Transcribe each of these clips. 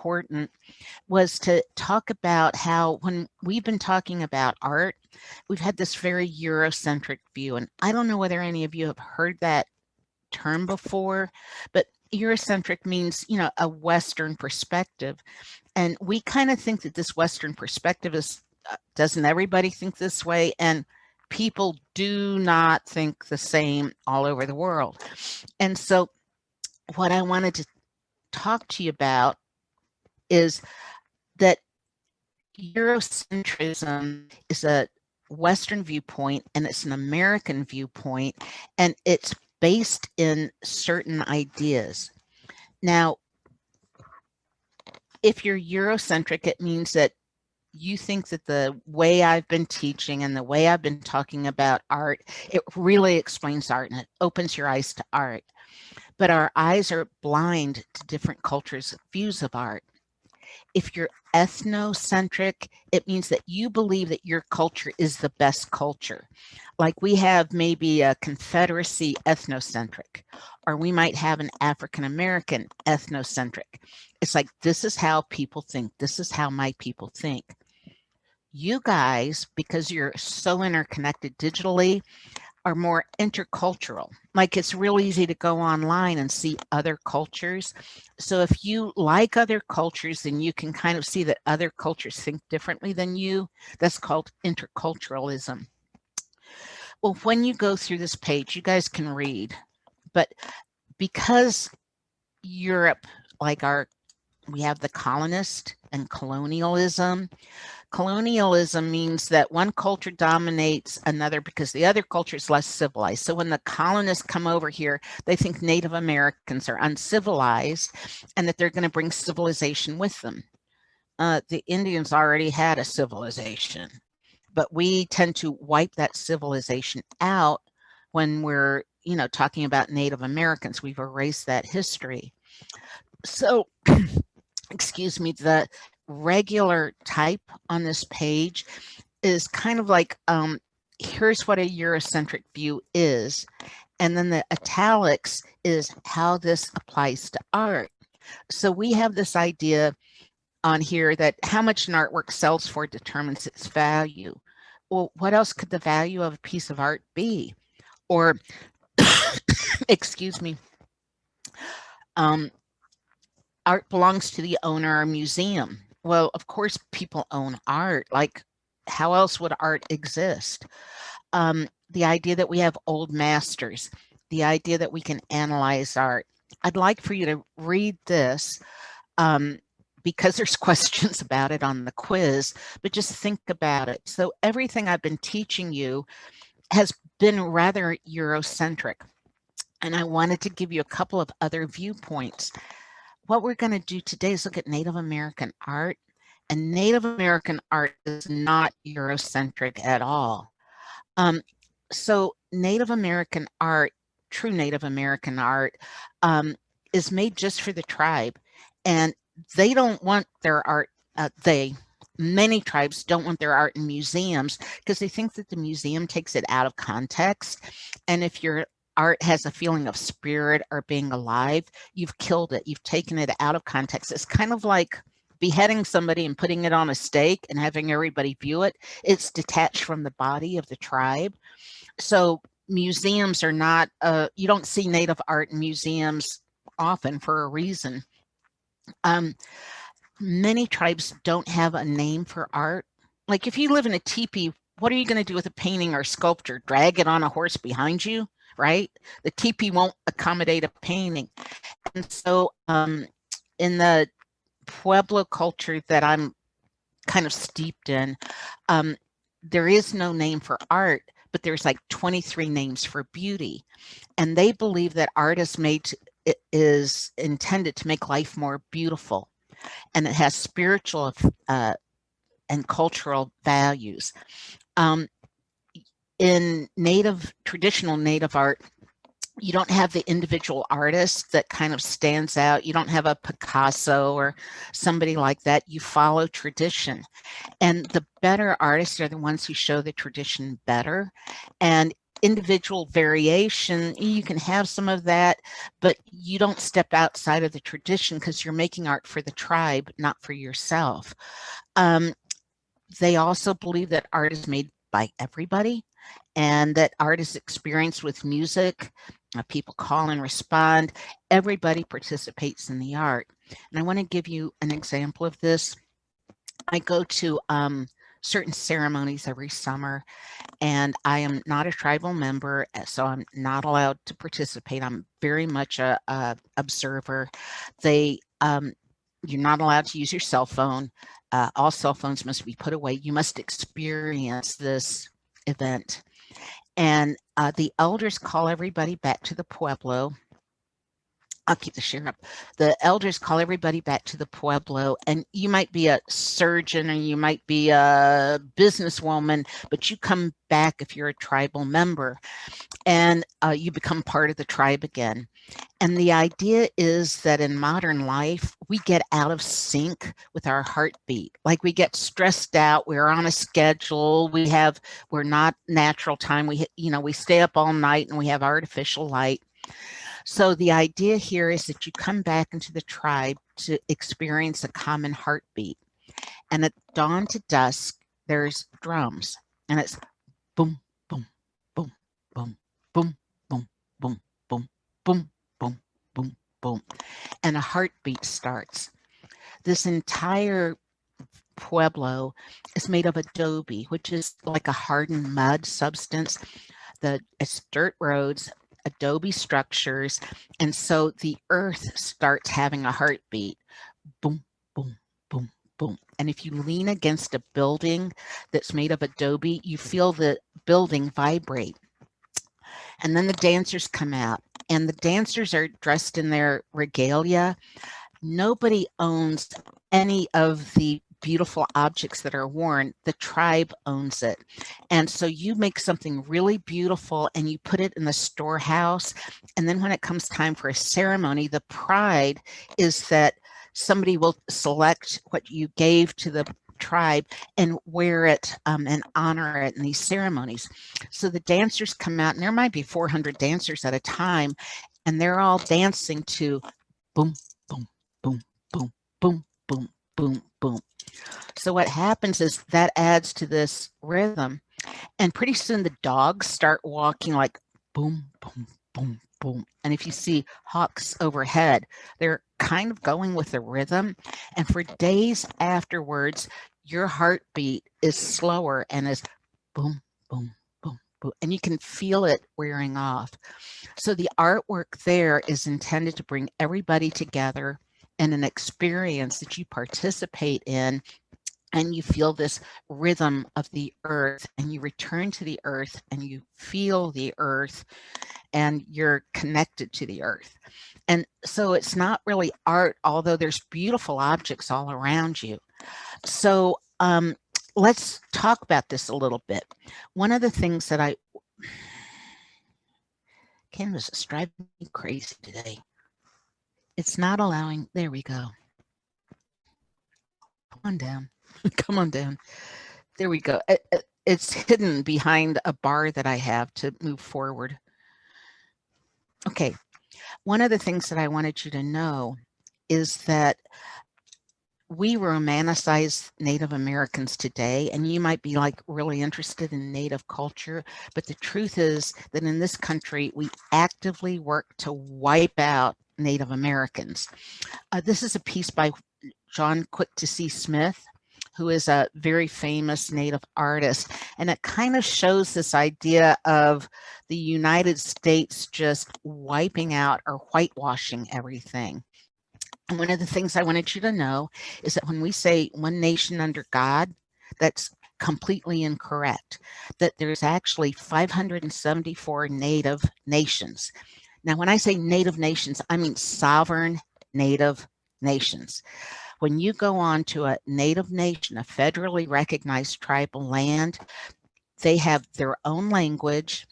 important was to talk about how when we've been talking about art, we've had this very Eurocentric view. And I don't know whether any of you have heard that term before, but Eurocentric means, a Western perspective. And we kind of think that this Western perspective is, doesn't everybody think this way? And people do not think the same all over the world. And so what I wanted to talk to you about is that Eurocentrism is a Western viewpoint and it's an American viewpoint, and it's based in certain ideas. Now, if you're Eurocentric, it means that you think that the way I've been teaching and the way I've been talking about art, it really explains art and it opens your eyes to art. But our eyes are blind to different cultures' views of art. If you're ethnocentric, it means that you believe that your culture is the best culture. Like we have maybe a Confederacy ethnocentric, or we might have an African American ethnocentric. It's like, this is how people think. This is how my people think. You guys, because you're so interconnected digitally, are more intercultural. Like it's real easy to go online and see other cultures. So if you like other cultures, then you can kind of see that other cultures think differently than you. That's called interculturalism. Well, when you go through this page, you guys can read, but because Europe, we have the colonist and colonialism. Colonialism means that one culture dominates another because the other culture is less civilized. So when the colonists come over here, they think Native Americans are uncivilized and that they're going to bring civilization with them. The Indians already had a civilization, but we tend to wipe that civilization out when we're, talking about Native Americans. We've erased that history. So, excuse me, the regular type on this page is kind of like, here's what a Eurocentric view is. And then the italics is how this applies to art. So we have this idea on here that how much an artwork sells for determines its value. Well, what else could the value of a piece of art be? Or, excuse me, art belongs to the owner or museum. Well, of course, people own art. Like, how else would art exist? The idea that we have old masters, the idea that we can analyze art. I'd like for you to read this because there's questions about it on the quiz, but just think about it. So everything I've been teaching you has been rather Eurocentric, and I wanted to give you a couple of other viewpoints. What we're going to do today is look at Native American art, and Native American art is not Eurocentric at all. So Native American art, true Native American art, is made just for the tribe, and they don't want their art, many tribes don't want their art in museums because they think that the museum takes it out of context. And if your art has a feeling of spirit or being alive, you've killed it. You've taken it out of context. It's kind of like beheading somebody and putting it on a stake and having everybody view it. It's detached from the body of the tribe. So museums are not, you don't see Native art in museums often for a reason. Many tribes don't have a name for art. Like if you live in a teepee, what are you going to do with a painting or sculpture? Drag it on a horse behind you, right? The teepee won't accommodate a painting. And so in the Pueblo culture that I'm kind of steeped in, there is no name for art, but there's like 23 names for beauty. And they believe that art is intended to make life more beautiful. And it has spiritual and cultural values. In traditional Native art, you don't have the individual artist that kind of stands out. You don't have a Picasso or somebody like that. You follow tradition. And the better artists are the ones who show the tradition better. And individual variation. You can have some of that, but you don't step outside of the tradition because you're making art for the tribe, not for yourself. They also believe that art is made by everybody and that art is experienced with music. People call and respond. Everybody participates in the art. And I want to give you an example of this. I go to certain ceremonies every summer, and I am not a tribal member, so I'm not allowed to participate. I'm very much a observer. You're not allowed to use your cell phone. All cell phones must be put away. You must experience this event. And the elders call everybody back to the Pueblo. I'll keep the share up. The elders call everybody back to the Pueblo, and you might be a surgeon or you might be a businesswoman, but you come back if you're a tribal member, and you become part of the tribe again. And the idea is that in modern life, we get out of sync with our heartbeat. Like we get stressed out. We're on a schedule. We're not natural time. We stay up all night and we have artificial light. So the idea here is that you come back into the tribe to experience a common heartbeat. And at dawn to dusk, there's drums, and it's boom, boom, boom, boom, boom, boom, boom, boom, boom, boom, boom, boom, and a heartbeat starts. This entire Pueblo is made of adobe, which is like a hardened mud substance. It's dirt roads, adobe structures, and so the earth starts having a heartbeat. Boom, boom, boom, boom. And if you lean against a building that's made of adobe, you feel the building vibrate. And then the dancers come out, and the dancers are dressed in their regalia. Nobody owns any of the beautiful objects that are worn. The tribe owns it. And so you make something really beautiful and you put it in the storehouse. And then when it comes time for a ceremony, the pride is that somebody will select what you gave to the tribe and wear it and honor it in these ceremonies. So the dancers come out, and there might be 400 dancers at a time, and they're all dancing to boom, boom, boom, boom, boom, boom, boom, boom. So what happens is that adds to this rhythm, and pretty soon the dogs start walking like boom, boom, boom, boom. And if you see hawks overhead, they're kind of going with the rhythm. And for days afterwards, your heartbeat is slower and is boom, boom, boom, boom. And you can feel it wearing off. So the artwork there is intended to bring everybody together in an experience that you participate in, and you feel this rhythm of the earth, and you return to the earth and you feel the earth, and you're connected to the earth. And so it's not really art, although there's beautiful objects all around you. So let's talk about this a little bit. One of the things that Canvas is driving me crazy today. It's not allowing, there we go. Come on down. Come on down. There we go. It's hidden behind a bar that I have to move forward. Okay. One of the things that I wanted you to know is that we romanticize Native Americans today, and you might be like really interested in Native culture, but the truth is that in this country, we actively work to wipe out Native Americans. This is a piece by John Quick-to-See Smith, who is a very famous Native artist, and it kind of shows this idea of the United States just wiping out or whitewashing everything. And one of the things I wanted you to know is that when we say one nation under God, that's completely incorrect, that there's actually 574 Native nations. Now, when I say Native nations, I mean sovereign Native nations. When you go on to a Native nation, a federally recognized tribal land, they have their own language,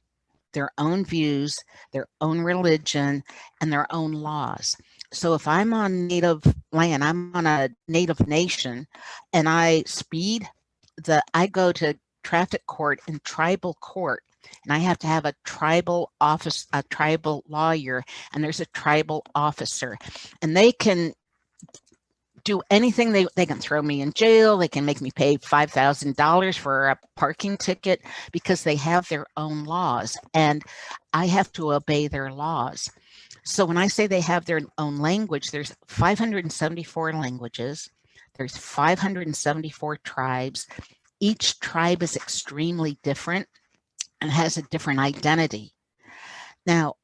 their own views, their own religion, and their own laws. So if I'm on Native land, I'm on a Native nation, and I speed, I go to traffic court and tribal court, and I have to have a tribal office, a tribal lawyer, and there's a tribal officer, and they can do anything. They can throw me in jail. They can make me pay $5,000 for a parking ticket because they have their own laws, and I have to obey their laws. So when I say they have their own language, there's 574 languages. There's 574 tribes. Each tribe is extremely different and has a different identity. Now,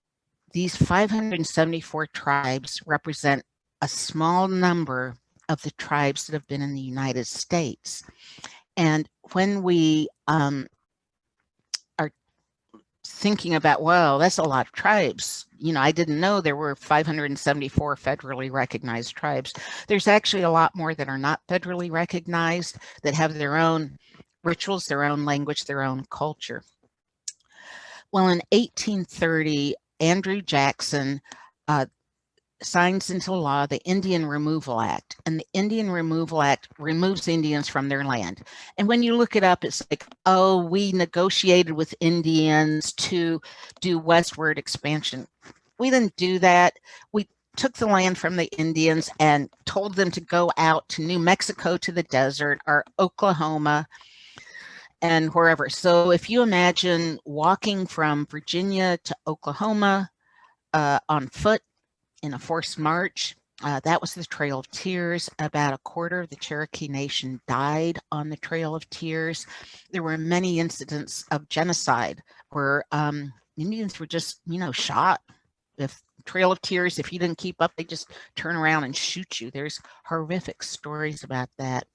these 574 tribes represent a small number of the tribes that have been in the United States. And when we are thinking about, well, that's a lot of tribes. You know, I didn't know there were 574 federally recognized tribes. There's actually a lot more that are not federally recognized that have their own rituals, their own language, their own culture. Well, in 1830, Andrew Jackson signs into law the Indian Removal Act, and the Indian Removal Act removes Indians from their land. And when you look it up, it's like, oh, we negotiated with Indians to do westward expansion. We didn't do that. We took the land from the Indians and told them to go out to New Mexico, to the desert, or Oklahoma, and wherever. So if you imagine walking from Virginia to Oklahoma on foot in a forced march, that was the Trail of Tears. About a quarter of the Cherokee Nation died on the Trail of Tears. There were many incidents of genocide where Indians were just, you know, shot. If Trail of Tears, if you didn't keep up, they just turn around and shoot you. There's horrific stories about that.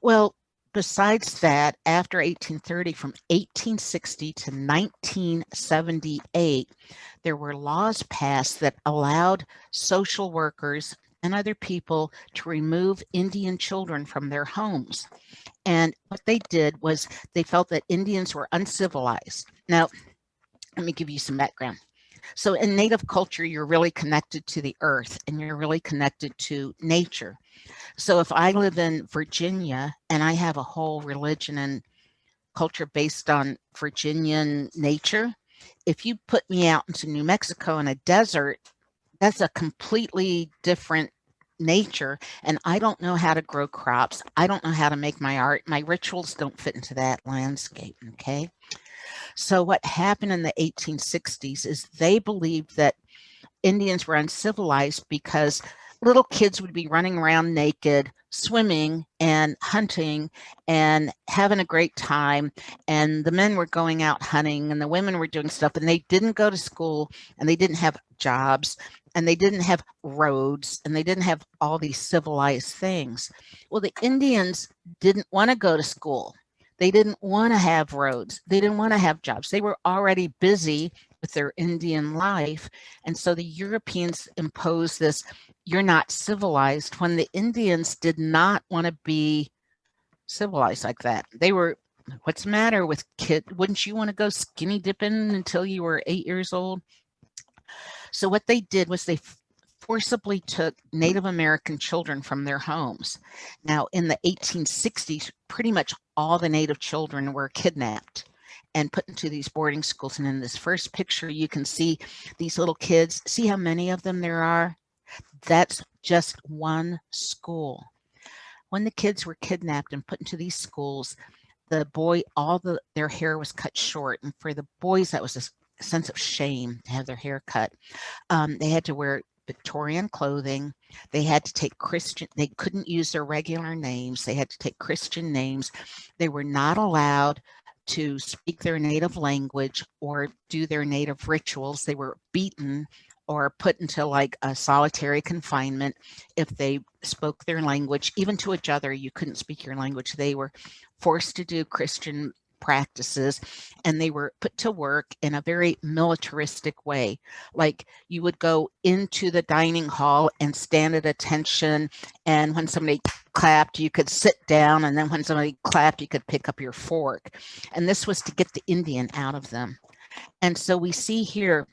Well, besides that, after 1830, from 1860 to 1978, there were laws passed that allowed social workers and other people to remove Indian children from their homes. And what they did was they felt that Indians were uncivilized. Now, let me give you some background. So in Native culture, you're really connected to the earth and you're really connected to nature. So if I live in Virginia and I have a whole religion and culture based on Virginian nature, if you put me out into New Mexico in a desert, that's a completely different nature. And I don't know how to grow crops. I don't know how to make my art. My rituals don't fit into that landscape. Okay. So what happened in the 1860s is they believed that Indians were uncivilized because little kids would be running around naked, swimming and hunting and having a great time. And the men were going out hunting and the women were doing stuff, and they didn't go to school and they didn't have jobs and they didn't have roads and they didn't have all these civilized things. Well, the Indians didn't want to go to school. They didn't want to have roads. They didn't want to have jobs. They were already busy with their Indian life. And so the Europeans imposed this, you're not civilized, when the Indians did not want to be civilized like that. They were, what's the matter with kid? Wouldn't you want to go skinny dipping until you were 8 years old? So what they did was they forcibly took Native American children from their homes. Now, in the 1860s, pretty much all the Native children were kidnapped and put into these boarding schools. And in this first picture, you can see these little kids. See how many of them there are? That's just one school. When the kids were kidnapped and put into these schools, the boy, their hair was cut short. And for the boys, that was a sense of shame to have their hair cut. They had to wear Victorian clothing. They had to take Christian, they couldn't use their regular names. They had to take Christian names. They were not allowed to speak their native language or do their native rituals. They were beaten or put into like a solitary confinement if they spoke their language. Even to each other, you couldn't speak your language. They were forced to do Christian practices, and they were put to work in a very militaristic way. Like you would go into the dining hall and stand at attention, and when somebody clapped, you could sit down, and then when somebody clapped, you could pick up your fork. And this was to get the Indian out of them. And so we see here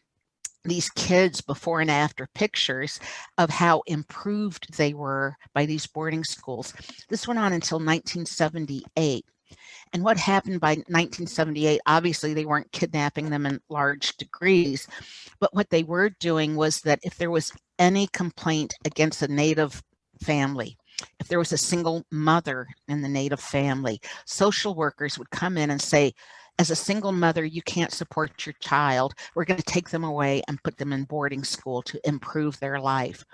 these kids before and after pictures of how improved they were by these boarding schools. This went on until 1978. And what happened by 1978, obviously they weren't kidnapping them in large degrees, but what they were doing was that if there was any complaint against a Native family, if there was a single mother in the Native family, social workers would come in and say, as a single mother, you can't support your child. We're going to take them away and put them in boarding school to improve their life.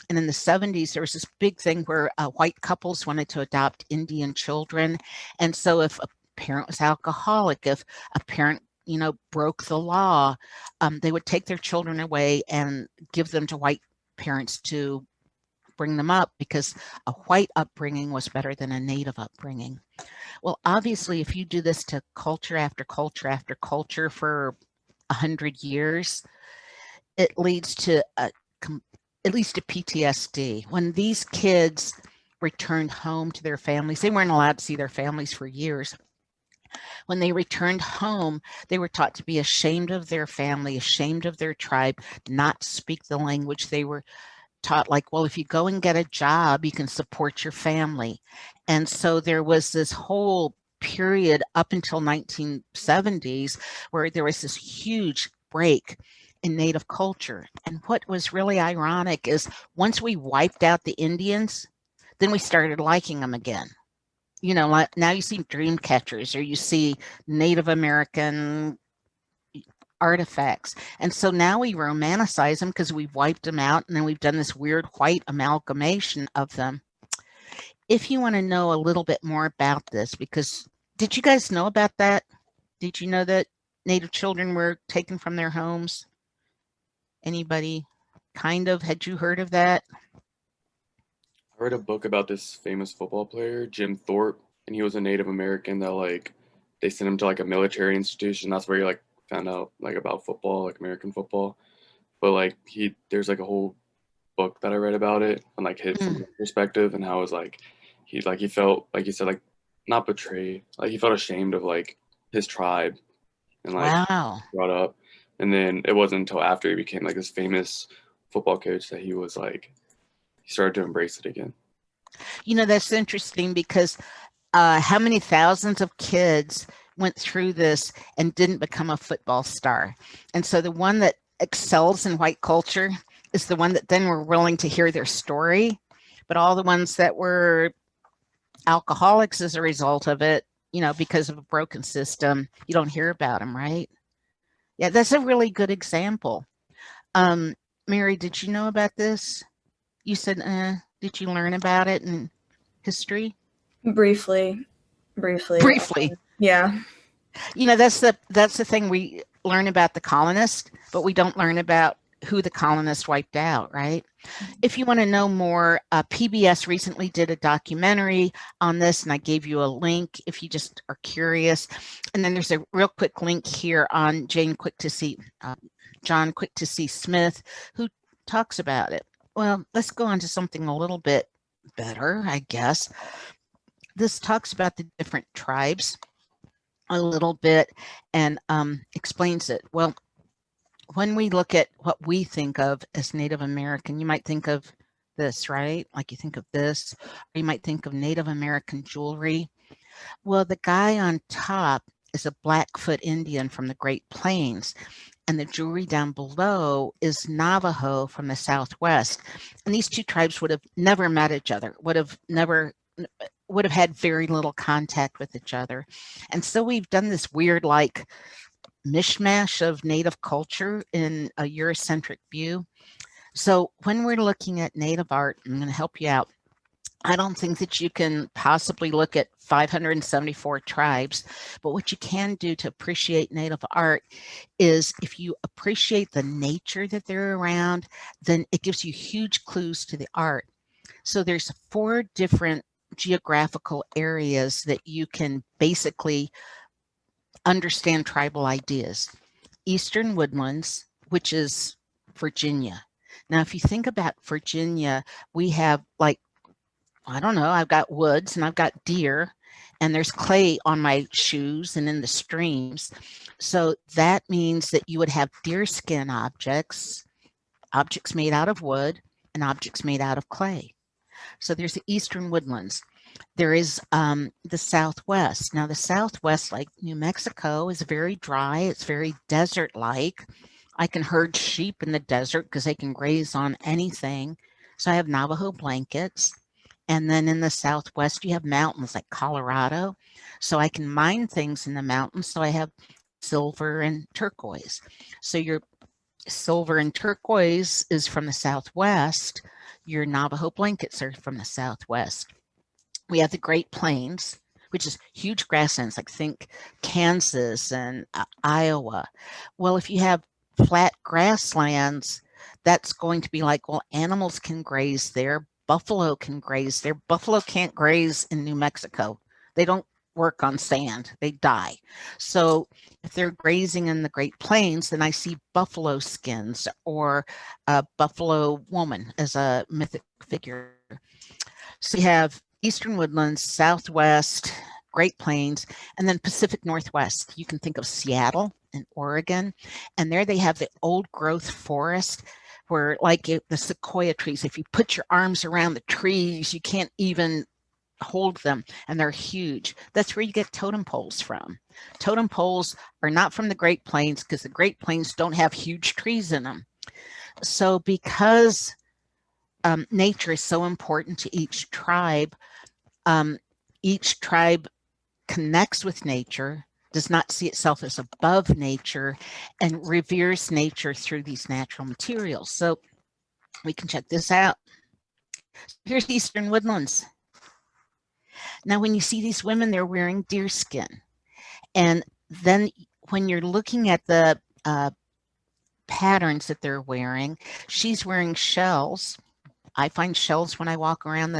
And in the 70s, there was this big thing where white couples wanted to adopt Indian children. And so if a parent was alcoholic, if a parent broke the law, they would take their children away and give them to white parents to bring them up, because a white upbringing was better than a Native upbringing. Well, obviously, if you do this to culture after culture after culture for 100 years, it leads to PTSD. When these kids returned home to their families, they weren't allowed to see their families for years. When they returned home, they were taught to be ashamed of their family, ashamed of their tribe, not to speak the language. They were taught, like, well, if you go and get a job, you can support your family. And so there was this whole period up until 1970s where there was this huge break in Native culture. And what was really ironic is once we wiped out the Indians, then we started liking them again. Like now you see dream catchers, or you see Native American artifacts. And so now we romanticize them because we've wiped them out, and then we've done this weird white amalgamation of them. If you want to know a little bit more about this, because did you guys know about that? Did you know that Native children were taken from their homes? Anybody kind of, had you heard of that? I read a book about this famous football player, Jim Thorpe, and he was a Native American that they sent him to a military institution. That's where he found out about football, American football. But there's a whole book that I read about it and his from his perspective, and how it was he felt, like you said, not betrayed. He felt ashamed of his tribe and Wow. brought up. And then it wasn't until after he became this famous football coach that he started to embrace it again. That's interesting, because how many thousands of kids went through this and didn't become a football star? And so the one that excels in white culture is the one that then were willing to hear their story. But all the ones that were alcoholics as a result of it, because of a broken system, you don't hear about them, right? Yeah, that's a really good example. Mary, did you know about this? You said, did you learn about it in history? Briefly. Yeah. That's the thing, we learn about the colonists, but we don't learn about who the colonists wiped out, right? If you want to know more, PBS recently did a documentary on this, and I gave you a link if you just are curious. And then there's a real quick link here on John Quick-to-See Smith, who talks about it. Well, let's go on to something a little bit better, I guess. This talks about the different tribes a little bit and explains it. Well, when we look at what we think of as Native American, you might think of this, right? Like you think of this, or you might think of Native American jewelry. Well, the guy on top is a Blackfoot Indian from the Great Plains, and the jewelry down below is Navajo from the Southwest. And these two tribes would have never met each other, would have had very little contact with each other. And so we've done this weird mishmash of Native culture in a Eurocentric view. So when we're looking at Native art, I'm going to help you out. I don't think that you can possibly look at 574 tribes, but what you can do to appreciate Native art is, if you appreciate the nature that they're around, then it gives you huge clues to the art. So there's 4 different geographical areas that you can basically understand tribal ideas. Eastern Woodlands, which is Virginia. Now, if you think about Virginia, we have I don't know, I've got woods and I've got deer, and there's clay on my shoes and in the streams. So that means that you would have deer skin objects made out of wood, and objects made out of clay. So there's the Eastern Woodlands. There is the Southwest. Now, the Southwest, like New Mexico, is very dry. It's very desert-like. I can herd sheep in the desert because they can graze on anything. So I have Navajo blankets. And then in the Southwest, you have mountains like Colorado. So I can mine things in the mountains. So I have silver and turquoise. So your silver and turquoise is from the Southwest. Your Navajo blankets are from the Southwest. We have the Great Plains, which is huge grasslands, like think Kansas and Iowa. Well, if you have flat grasslands, that's going to be like, well, animals can graze there, buffalo can graze there. Buffalo can't graze in New Mexico. They don't work on sand, they die. So if they're grazing in the Great Plains, then I see buffalo skins or a buffalo woman as a mythic figure. So we have Eastern Woodlands, Southwest, Great Plains, and then Pacific Northwest. You can think of Seattle and Oregon, and there they have the old growth forest where, like the sequoia trees, if you put your arms around the trees, you can't even hold them, and they're huge. That's where you get totem poles from. Totem poles are not from the Great Plains because the Great Plains don't have huge trees in them. So because nature is so important to each tribe connects with nature, does not see itself as above nature, and reveres nature through these natural materials. So we can check this out. Here's Eastern Woodlands. Now, when you see these women, they're wearing deer skin. And then when you're looking at the patterns that they're wearing, she's wearing shells. I find shells when I walk around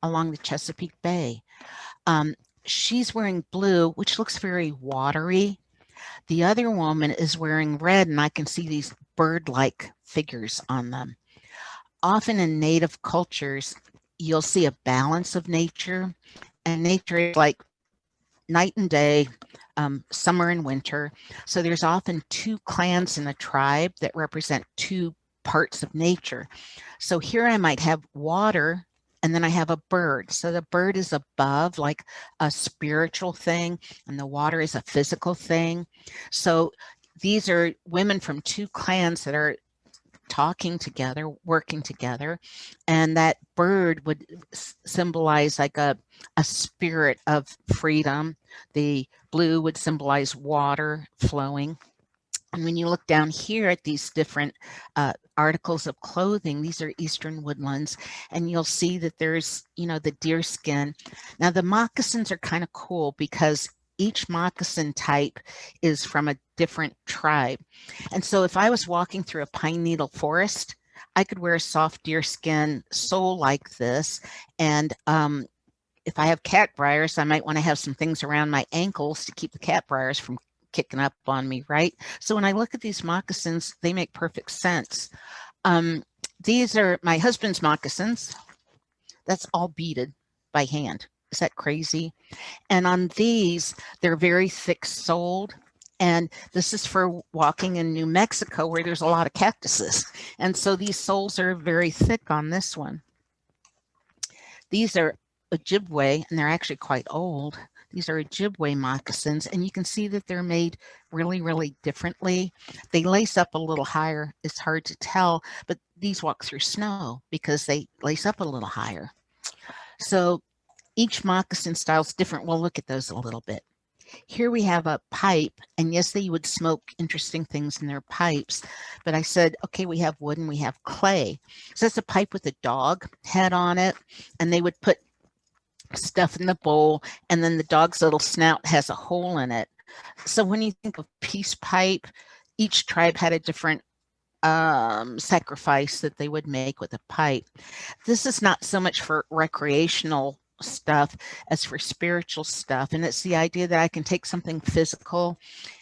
along the Chesapeake Bay. She's wearing blue, which looks very watery. The other woman is wearing red, and I can see these bird-like figures on them. Often in Native cultures, you'll see a balance of nature, and nature is like night and day, summer and winter. So there's often two clans in a tribe that represent two parts of nature. So here I might have water, and then I have a bird. So the bird is above, like a spiritual thing, and the water is a physical thing. So these are women from two clans that are talking together, working together, and that bird would symbolize like a spirit of freedom. The blue would symbolize water flowing. And when you look down here at these different articles of clothing, these are Eastern Woodlands, and you'll see that there's, the deer skin. Now the moccasins are kind of cool because each moccasin type is from a different tribe. And so if I was walking through a pine needle forest, I could wear a soft deer skin sole like this. And if I have cat briars, I might want to have some things around my ankles to keep the cat briars from kicking up on me, right? So when I look at these moccasins, they make perfect sense. These are my husband's moccasins. That's all beaded by hand. Is that crazy? And on these, they're very thick soled. And this is for walking in New Mexico where there's a lot of cactuses. And so these soles are very thick on this one. These are Ojibwe, and they're actually quite old. These are Ojibwe moccasins, and you can see that they're made really, really differently. They lace up a little higher. It's hard to tell, but these walk through snow because they lace up a little higher. So each moccasin style is different. We'll look at those a little bit. Here we have a pipe, and yes, they would smoke interesting things in their pipes, but I said, okay, we have wood and we have clay. So that's a pipe with a dog head on it, and they would put stuff in the bowl, and then the dog's little snout has a hole in it. So when you think of peace pipe, each tribe had a different sacrifice that they would make with a pipe. This is not so much for recreational stuff as for spiritual stuff, and it's the idea that I can take something physical,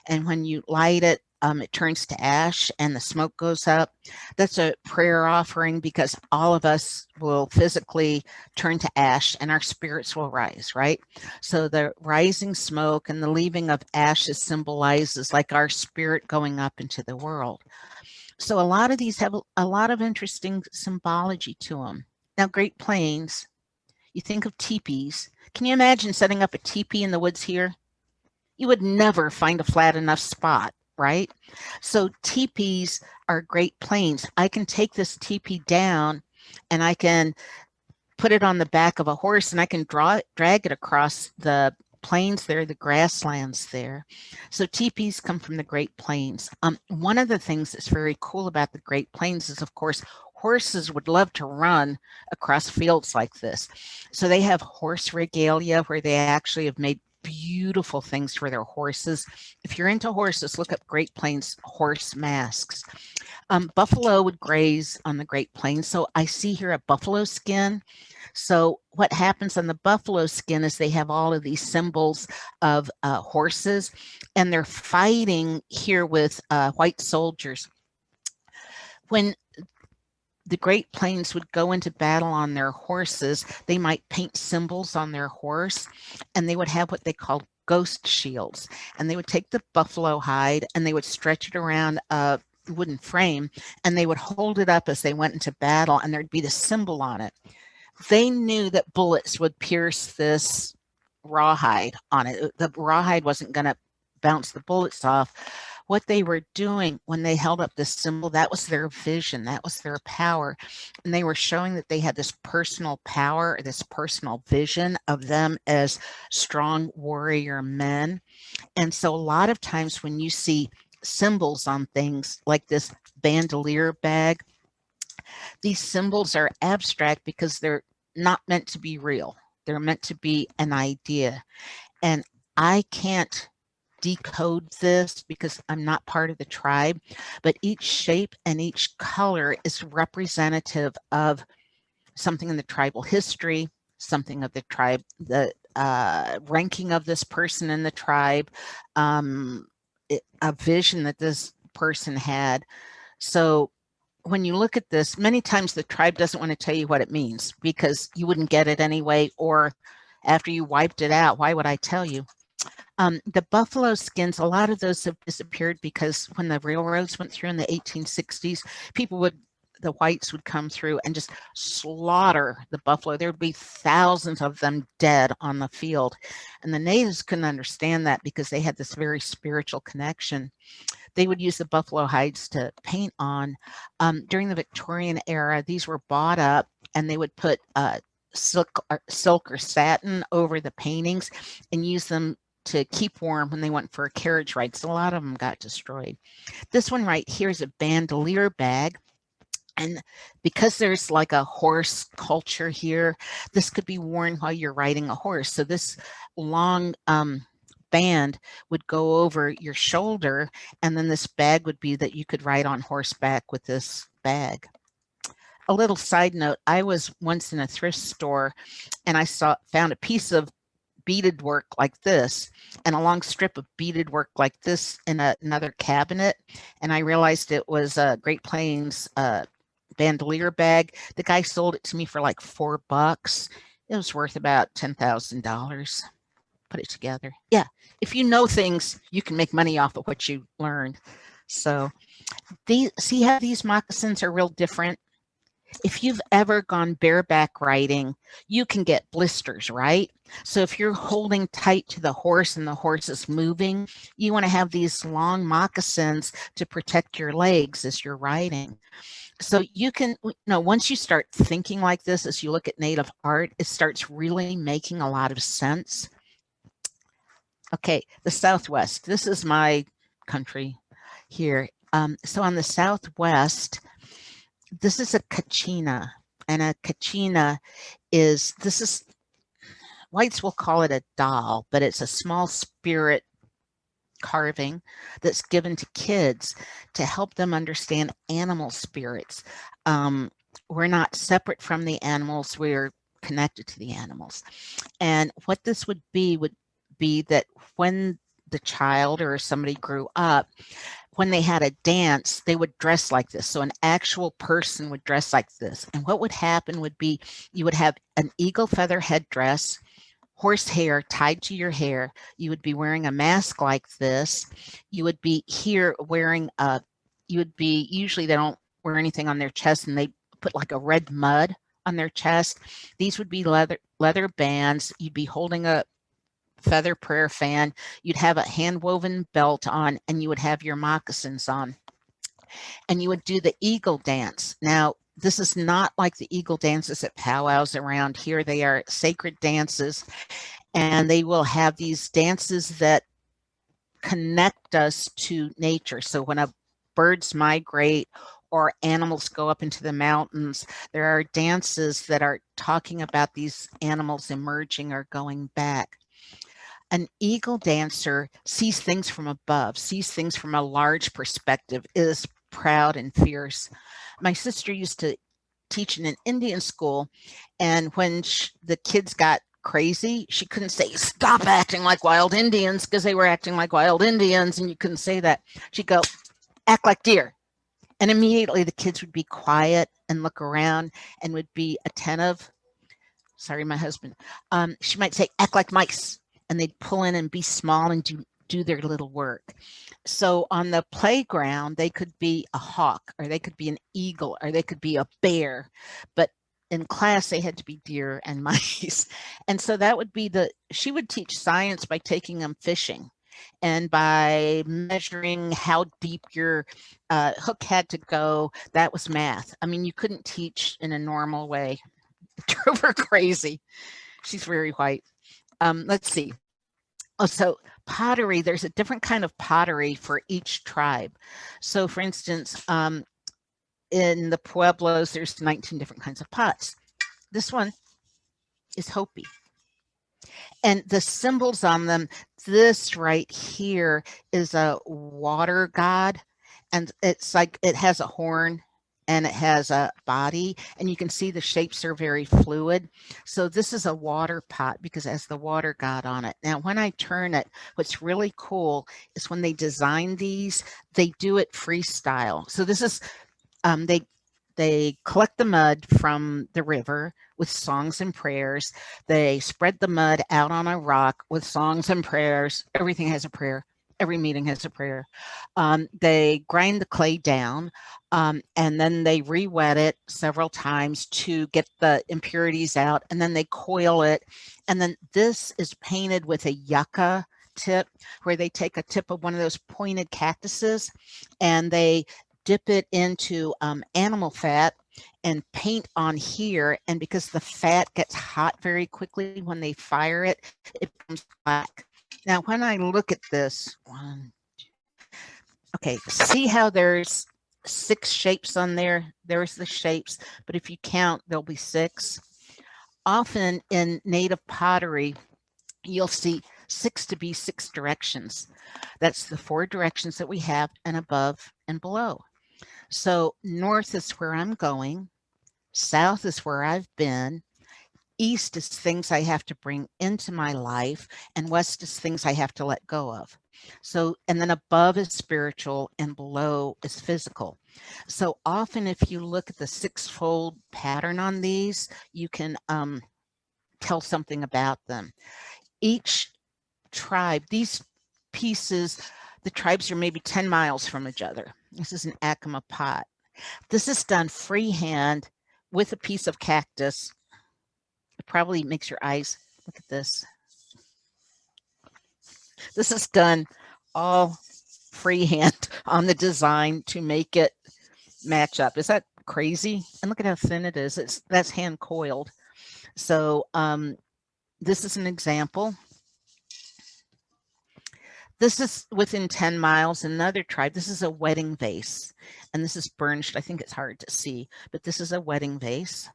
and when you light it, it turns to ash and the smoke goes up. That's a prayer offering because all of us will physically turn to ash and our spirits will rise, right? So the rising smoke and the leaving of ashes symbolizes like our spirit going up into the world. So a lot of these have a lot of interesting symbology to them. Now, Great Plains, You think of teepees. Can you imagine setting up a teepee in the woods here? You would never find a flat enough spot, right? So teepees are Great Plains. I can take this teepee down and I can put it on the back of a horse and I can drag it across the plains there, the grasslands there. So teepees come from the Great Plains. One of the things that's very cool about the Great Plains is, of course, horses would love to run across fields like this. So they have horse regalia where they actually have made beautiful things for their horses. If you're into horses, look up Great Plains horse masks. Buffalo would graze on the Great Plains. So I see here a buffalo skin. So what happens on the buffalo skin is they have all of these symbols of horses, and they're fighting here with white soldiers. When the Great Plains would go into battle on their horses, they might paint symbols on their horse, and they would have what they called ghost shields. And they would take the buffalo hide and they would stretch it around a wooden frame, and they would hold it up as they went into battle, and there'd be the symbol on it. They knew that bullets would pierce this rawhide on it. The rawhide wasn't going to bounce the bullets off. What they were doing when they held up this symbol, that was their vision, that was their power. And they were showing that they had this personal power, this personal vision of them as strong warrior men. And so a lot of times when you see symbols on things like this bandolier bag, these symbols are abstract because they're not meant to be real. They're meant to be an idea. And I can't decode this because I'm not part of the tribe, but each shape and each color is representative of something in the tribal history, something of the tribe, the ranking of this person in the tribe, a vision that this person had. So when you look at this, many times the tribe doesn't want to tell you what it means because you wouldn't get it anyway, or after you wiped it out, why would I tell you? The buffalo skins, a lot of those have disappeared because when the railroads went through in the 1860s, the whites would come through and just slaughter the buffalo. There would be thousands of them dead on the field. And the natives couldn't understand that because they had this very spiritual connection. They would use the buffalo hides to paint on. During the Victorian era, these were bought up and they would put silk or satin over the paintings and use them to keep warm when they went for a carriage ride. So a lot of them got destroyed. This one right here is a bandolier bag. And because there's like a horse culture here, this could be worn while you're riding a horse. So this long band would go over your shoulder, and then this bag would be that you could ride on horseback with this bag. A little side note, I was once in a thrift store and I found a piece of beaded work like this and a long strip of beaded work like this in another cabinet. And I realized it was a Great Plains bandolier bag. The guy sold it to me for like $4. It was worth about $10,000. Put it together. Yeah, if you know things, you can make money off of what you learned. So see how these moccasins are real different? If you've ever gone bareback riding, you can get blisters, right? So if you're holding tight to the horse and the horse is moving, you want to have these long moccasins to protect your legs as you're riding. So you can, once you start thinking like this, as you look at Native art, it starts really making a lot of sense. Okay, the Southwest. This is my country here. So on the Southwest, this is a kachina, and a kachina whites will call it a doll, but it's a small spirit carving that's given to kids to help them understand animal spirits. We're not separate from the animals, we're connected to the animals. And what this would be that when the child or somebody grew up, when they had a dance, they would dress like this. So an actual person would dress like this. And what would happen would be you would have an eagle feather headdress, horse hair tied to your hair. You would be wearing a mask like this. You would be here wearing usually they don't wear anything on their chest, and they put like a red mud on their chest. These would be leather bands. You'd be holding a feather prayer fan. You'd have a hand-woven belt on, and you would have your moccasins on. And you would do the eagle dance. Now, this is not like the eagle dances at powwows around here. They are sacred dances, and they will have these dances that connect us to nature. So when birds migrate or animals go up into the mountains, there are dances that are talking about these animals emerging or going back. An eagle dancer sees things from above, sees things from a large perspective, is proud and fierce. My sister used to teach in an Indian school, and when the kids got crazy, she couldn't say, "Stop acting like wild Indians," because they were acting like wild Indians, and you couldn't say that. She'd go, "Act like deer." And immediately the kids would be quiet and look around and would be attentive. Sorry, my husband. She might say, "Act like mice." And they'd pull in and be small and do their little work. So on the playground, they could be a hawk, or they could be an eagle, or they could be a bear. But in class, they had to be deer and mice. And so that would be she would teach science by taking them fishing and by measuring how deep your hook had to go. That was math. I mean, you couldn't teach in a normal way. It drove her crazy. She's very white. Let's see. Oh, so pottery, there's a different kind of pottery for each tribe. So for instance, in the Pueblos, there's 19 different kinds of pots. This one is Hopi. And the symbols on them, this right here is a water god. And it's like it has a horn and it has a body, and you can see the shapes are very fluid. So this is a water pot because it has the water god on it. Now, when I turn it, what's really cool is when they design these, they do it freestyle. So this is, they collect the mud from the river with songs and prayers. They spread the mud out on a rock with songs and prayers. Everything has a prayer. Every meeting has a prayer. They grind the clay down, and then they re-wet it several times to get the impurities out, and then they coil it. And then this is painted with a yucca tip, where they take a tip of one of those pointed cactuses and they dip it into animal fat and paint on here. And because the fat gets hot very quickly when they fire it, it becomes black. Now, when I look at this, okay, see how there's 6 shapes on there? There's the shapes, but if you count, there'll be 6. Often in native pottery, you'll see 6 to be 6 directions. That's the 4 directions that we have, and above and below. So north is where I'm going, south is where I've been, east is things I have to bring into my life, and west is things I have to let go of. So, and then above is spiritual and below is physical. So often if you look at the 6-fold pattern on these, you can tell something about them. Each tribe, these pieces, the tribes are maybe 10 miles from each other. This is an Acoma pot. This is done freehand with a piece of cactus. It probably makes your eyes, look at this. This is done all freehand on the design to make it match up. Is that crazy? And look at how thin it is. That's hand coiled. So this is an example. This is within 10 miles, another tribe. This is a wedding vase, and this is burnished. I think it's hard to see, but this is a wedding vase.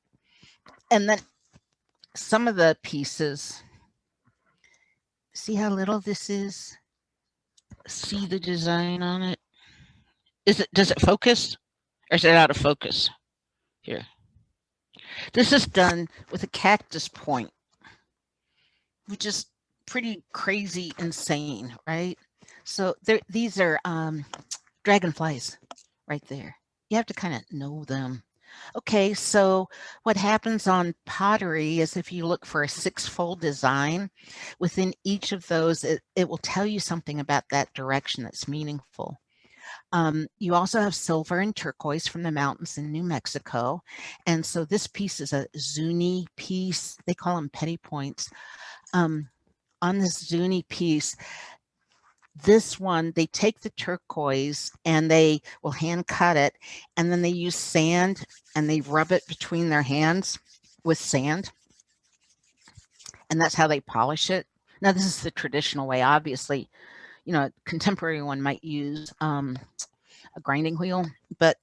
And then some of the pieces, see how little this is? See the design on it? Does it focus, or is it out of focus? Here. This is done with a cactus point, which is pretty crazy insane, right? So these are dragonflies right there. You have to kind of know them. Okay, so what happens on pottery is if you look for a 6-fold design, within each of those, it will tell you something about that direction that's meaningful. You also have silver and turquoise from the mountains in New Mexico. And so this piece is a Zuni piece. They call them petty points. On this Zuni piece, this one, they take the turquoise and they will hand cut it, and then they use sand and they rub it between their hands with sand. And that's how they polish it. Now, this is the traditional way. Obviously, you know, a contemporary one might use a grinding wheel. But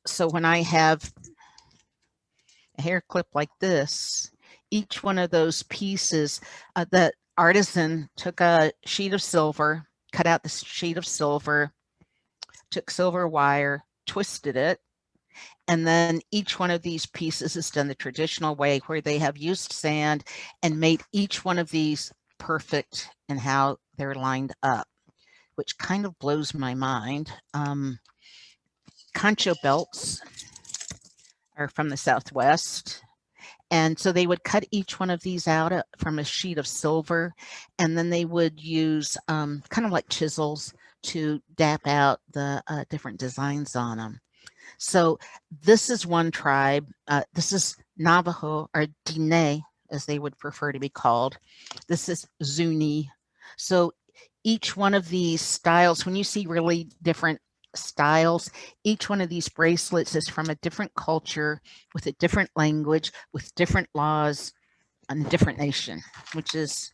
so when I have a hair clip like this, each one of those pieces, the artisan took a sheet of silver, cut out the sheet of silver, took silver wire, twisted it, and then each one of these pieces is done the traditional way, where they have used sand and made each one of these perfect in how they're lined up, which kind of blows my mind. Concho belts are from the Southwest. And so they would cut each one of these out from a sheet of silver, and then they would use kind of like chisels to dap out the different designs on them. So this is one tribe. This is Navajo, or Diné, as they would prefer to be called. This is Zuni. So each one of these styles, when you see really different styles, each one of these bracelets is from a different culture, with a different language, with different laws, and a different nation, which is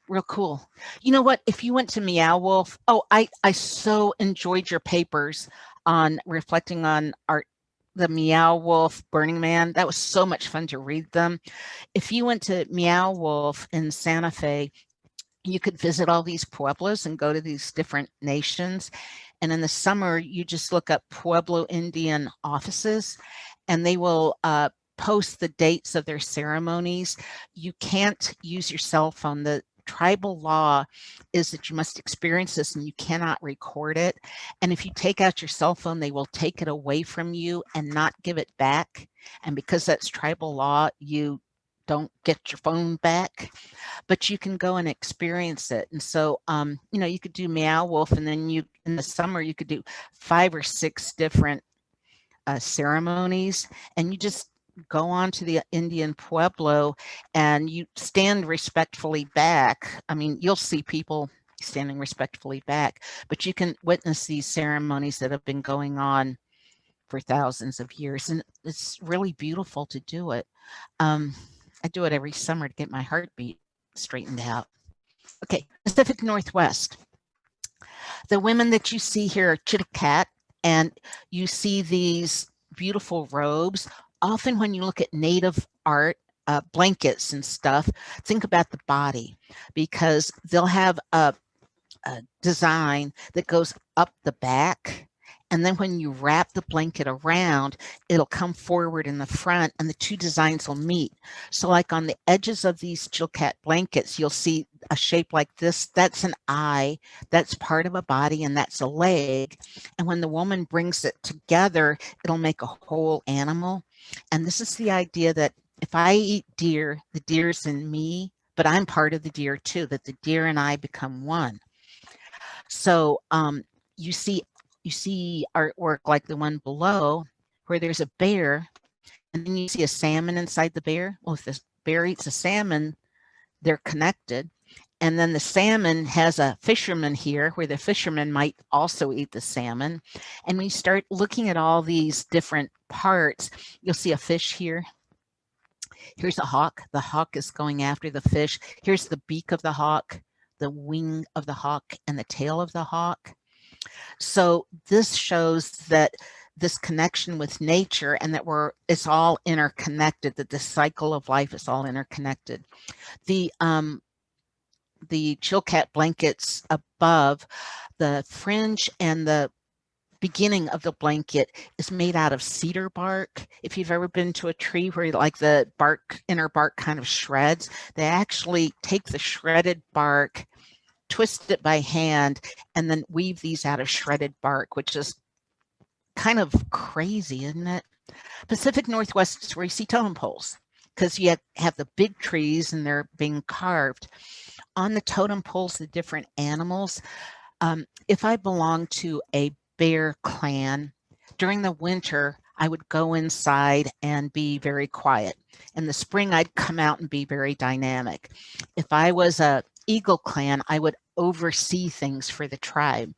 real cool. You know what? If you went to Meow Wolf, oh, I so enjoyed your papers on reflecting on art, the Meow Wolf Burning Man. That was so much fun to read them. If you went to Meow Wolf in Santa Fe, you could visit all these pueblos and go to these different nations. And in the summer, you just look up Pueblo Indian offices, and they will post the dates of their ceremonies. You can't use your cell phone. The tribal law is that you must experience this and you cannot record it. And if you take out your cell phone, they will take it away from you and not give it back. And because that's tribal law, you don't get your phone back, but you can go and experience it. And so, you know, you could do Meow Wolf, and then you, in the summer, you could do 5 or 6 different ceremonies, and you just go on to the Indian Pueblo and you stand respectfully back. I mean, you'll see people standing respectfully back, but you can witness these ceremonies that have been going on for thousands of years, and it's really beautiful to do it. I do it every summer to get my heartbeat straightened out. Okay, Pacific Northwest. The women that you see here are Chilkat, and you see these beautiful robes. Often when you look at native art, blankets and stuff, think about the body, because they'll have a design that goes up the back. And then when you wrap the blanket around, it'll come forward in the front, and the two designs will meet. So like on the edges of these Chilkat blankets, you'll see a shape like this. That's an eye, that's part of a body, and that's a leg. And when the woman brings it together, it'll make a whole animal. And this is the idea that if I eat deer, the deer's in me, but I'm part of the deer too, that the deer and I become one. So you see artwork like the one below, where there's a bear, and then you see a salmon inside the bear. Well, if the bear eats a salmon, they're connected. And then the salmon has a fisherman here, where the fisherman might also eat the salmon. And when you start looking at all these different parts, you'll see a fish here. Here's a hawk. The hawk is going after the fish. Here's the beak of the hawk, the wing of the hawk, and the tail of the hawk. So this shows that this connection with nature, and that it's all interconnected, that the cycle of life is all interconnected. The Chilkat blankets above, the fringe and the beginning of the blanket is made out of cedar bark. If you've ever been to a tree where like the bark, inner bark kind of shreds, they actually take the shredded bark, twist it by hand, and then weave these out of shredded bark, which is kind of crazy, isn't it? Pacific Northwest is where you see totem poles, because you have the big trees and they're being carved. On the totem poles, the different animals. If I belong to a Bear Clan. During the winter, I would go inside and be very quiet. In the spring, I'd come out and be very dynamic. If I was a Eagle Clan, I would oversee things for the tribe.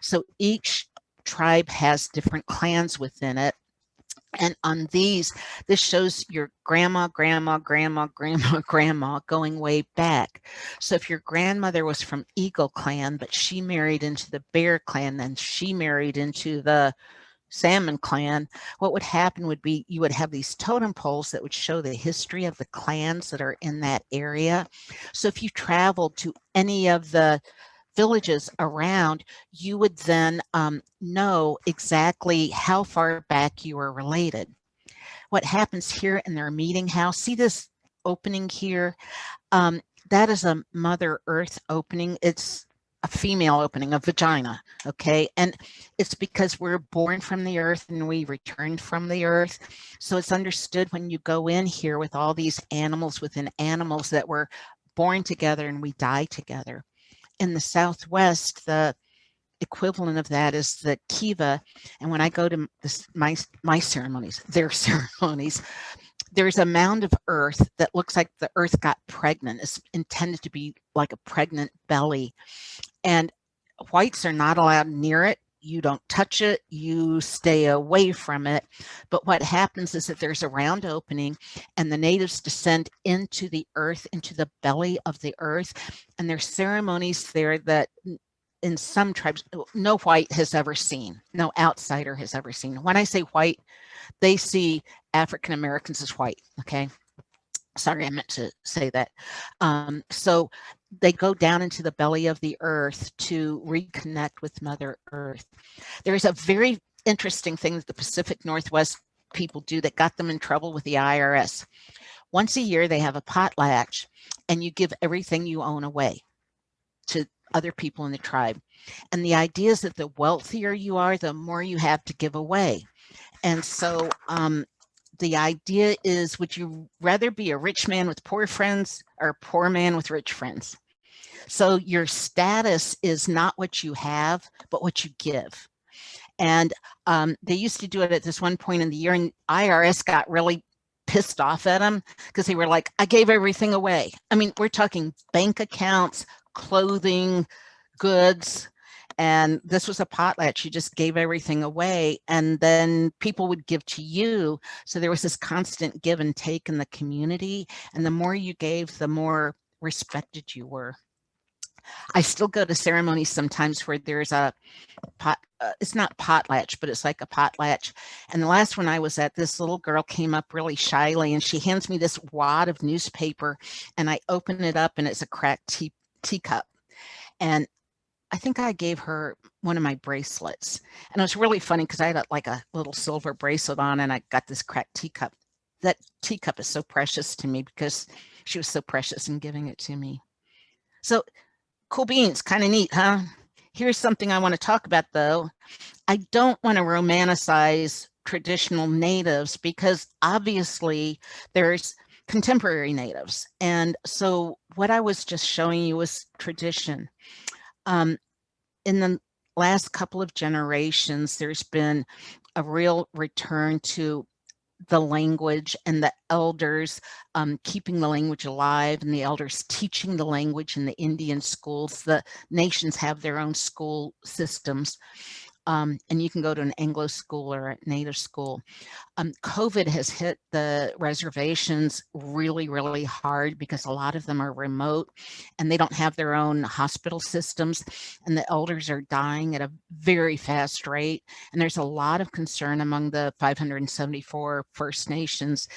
So each tribe has different clans within it. And on these, this shows your grandma, grandma, grandma, grandma, grandma going way back. So if your grandmother was from Eagle Clan, but she married into the Bear Clan, then she married into the Salmon Clan, what would happen would be you would have these totem poles that would show the history of the clans that are in that area. So if you traveled to any of the villages around, you would then know exactly how far back you were related. What happens here in their meeting house, see this opening here? That is a Mother Earth opening. It's a female opening, a vagina, okay? And it's because we're born from the earth and we returned from the earth. So it's understood when you go in here with all these animals within animals that were born together and we die together. In the Southwest, the equivalent of that is the kiva. And when I go to this, my ceremonies, their ceremonies, there's a mound of earth that looks like the earth got pregnant. It's intended to be like a pregnant belly. And whites are not allowed near it. You don't touch it, you stay away from it. But what happens is that there's a round opening and the natives descend into the earth, into the belly of the earth. And there's ceremonies there that in some tribes, no white has ever seen, no outsider has ever seen. When I say white, they see African Americans as white, okay? Sorry, I meant to say that. So they go down into the belly of the earth to reconnect with Mother Earth. There's a very interesting thing that the Pacific Northwest people do that got them in trouble with the IRS. Once a year, they have a potlatch and you give everything you own away to other people in the tribe. And the idea is that the wealthier you are, the more you have to give away. And so the idea is, would you rather be a rich man with poor friends or a poor man with rich friends? So your status is not what you have, but what you give. And they used to do it at this one point in the year, and IRS got really pissed off at them because they were like, I gave everything away. I mean, we're talking bank accounts, clothing, goods. And this was a potlatch. You just gave everything away and then people would give to you. So there was this constant give and take in the community. And the more you gave, the more respected you were. I still go to ceremonies sometimes where there's a pot, it's not potlatch, but it's like a potlatch. And the last one I was at, this little girl came up really shyly and she hands me this wad of newspaper and I open it up and it's a cracked teacup. And I think I gave her one of my bracelets. And it was really funny because I had like a little silver bracelet on and I got this cracked teacup. That teacup is so precious to me because she was so precious in giving it to me. So cool beans, kind of neat, huh? Here's something I want to talk about though. I don't want to romanticize traditional natives because obviously there's contemporary natives. And so what I was just showing you was tradition. In the last couple of generations, there's been a real return to the language and the elders keeping the language alive and the elders teaching the language in the Indian schools. The nations have their own school systems. And you can go to an Anglo school or a native school. COVID has hit the reservations really, really hard because a lot of them are remote and they don't have their own hospital systems and the elders are dying at a very fast rate. And there's a lot of concern among the 574 First Nations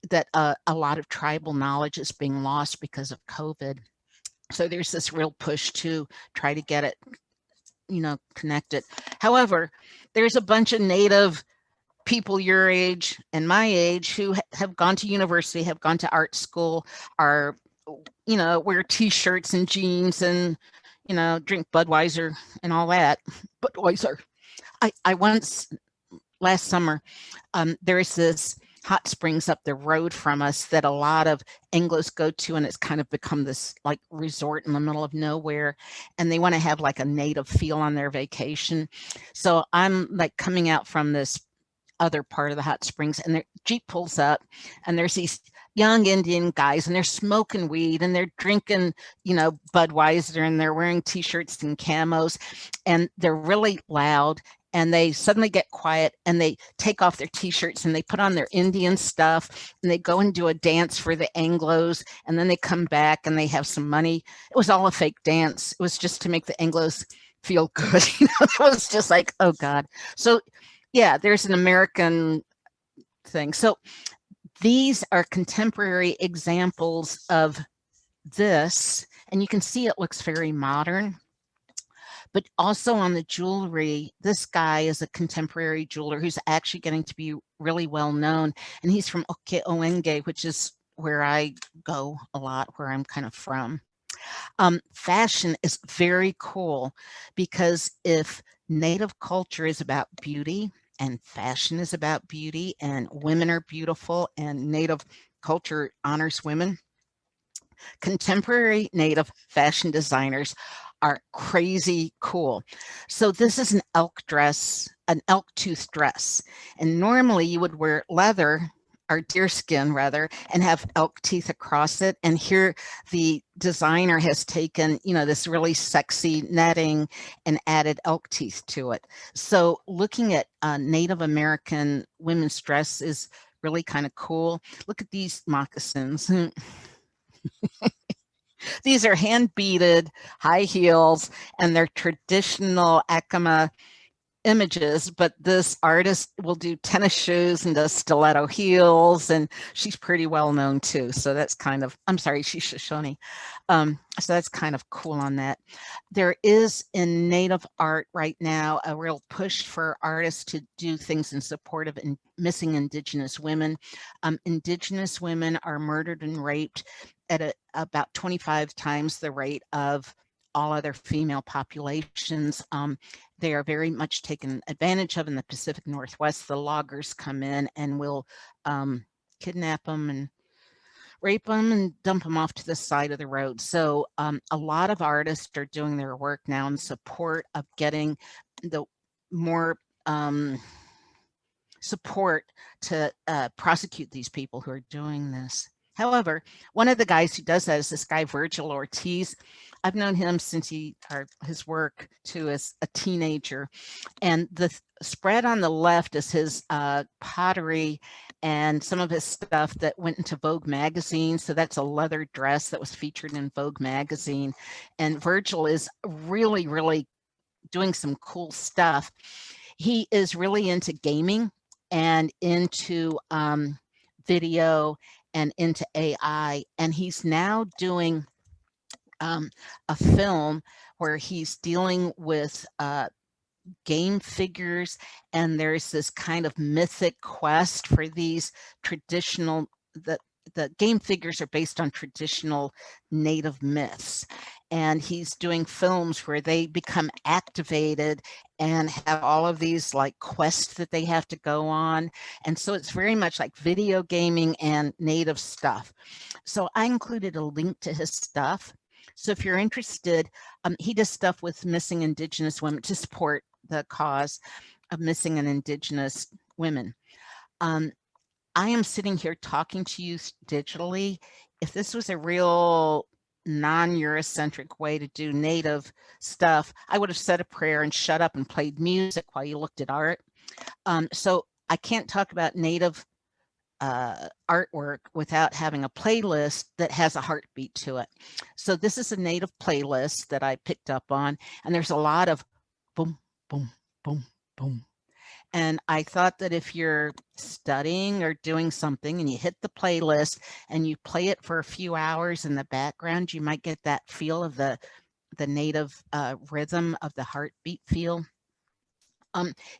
that a lot of tribal knowledge is being lost because of COVID. So there's this real push to try to get it, you know, connected. However, there's a bunch of native people your age and my age who have gone to university, have gone to art school, are, you know, wear t-shirts and jeans and, you know, drink Budweiser and all that. Budweiser. I once, last summer, there is this hot springs up the road from us that a lot of Anglos go to, and it's kind of become this like resort in the middle of nowhere, and they want to have like a native feel on their vacation. So I'm like coming out from this other part of the hot springs, and their Jeep pulls up, and there's these young Indian guys, and they're smoking weed, and they're drinking, you know, Budweiser, and they're wearing t-shirts and camos, and they're really loud, and they suddenly get quiet, and they take off their t-shirts, and they put on their Indian stuff, and they go and do a dance for the Anglos, and then they come back and they have some money. It was all a fake dance. It was just to make the Anglos feel good. You know, it was just like, oh God. So yeah, there's an American thing. So these are contemporary examples of this, and you can see it looks very modern. But also on the jewelry, this guy is a contemporary jeweler who's actually getting to be really well known, and he's from Okeoenge, which is where I go a lot, where I'm kind of from. Fashion is very cool, because if Native culture is about beauty, and fashion is about beauty, and women are beautiful, and Native culture honors women, contemporary Native fashion designers are crazy cool. So this is an elk dress, an elk tooth dress. And normally you would wear leather, or deer skin rather, and have elk teeth across it. And here the designer has taken, you know, this really sexy netting and added elk teeth to it. So looking at Native American women's dress is really kind of cool. Look at these moccasins. These are hand beaded high heels, and they're traditional Acoma images, but this artist will do tennis shoes and does stiletto heels, and she's pretty well known too. So that's kind of, I'm sorry, she's Shoshone. So that's kind of cool on that. There is in Native art right now a real push for artists to do things in support of missing Indigenous women. Indigenous women are murdered and raped at about 25 times the rate of all other female populations. They are very much taken advantage of in the Pacific Northwest. The loggers come in and will kidnap them and rape them and dump them off to the side of the road. So a lot of artists are doing their work now in support of getting the more support to prosecute these people who are doing this. However, one of the guys who does that is this guy, Virgil Ortiz. I've known him since his work too as a teenager. And the spread on the left is his pottery and some of his stuff that went into Vogue magazine. So that's a leather dress that was featured in Vogue magazine. And Virgil is really, really doing some cool stuff. He is really into gaming and into video and into AI. And he's now doing a film where he's dealing with game figures, and there's this kind of mythic quest for these traditional, the game figures are based on traditional Native myths. And he's doing films where they become activated and have all of these like quests that they have to go on. And so it's very much like video gaming and Native stuff. So I included a link to his stuff. So if you're interested, he does stuff with missing Indigenous women to support the cause of missing and Indigenous women. I am sitting here talking to you digitally. If this was a real non-Eurocentric way to do Native stuff, I would have said a prayer and shut up and played music while you looked at art. So I can't talk about Native artwork without having a playlist that has a heartbeat to it. So this is a Native playlist that I picked up on, and there's a lot of boom, boom, boom, boom. And I thought that if you're studying or doing something and you hit the playlist and you play it for a few hours in the background, you might get that feel of the Native rhythm of the heartbeat feel.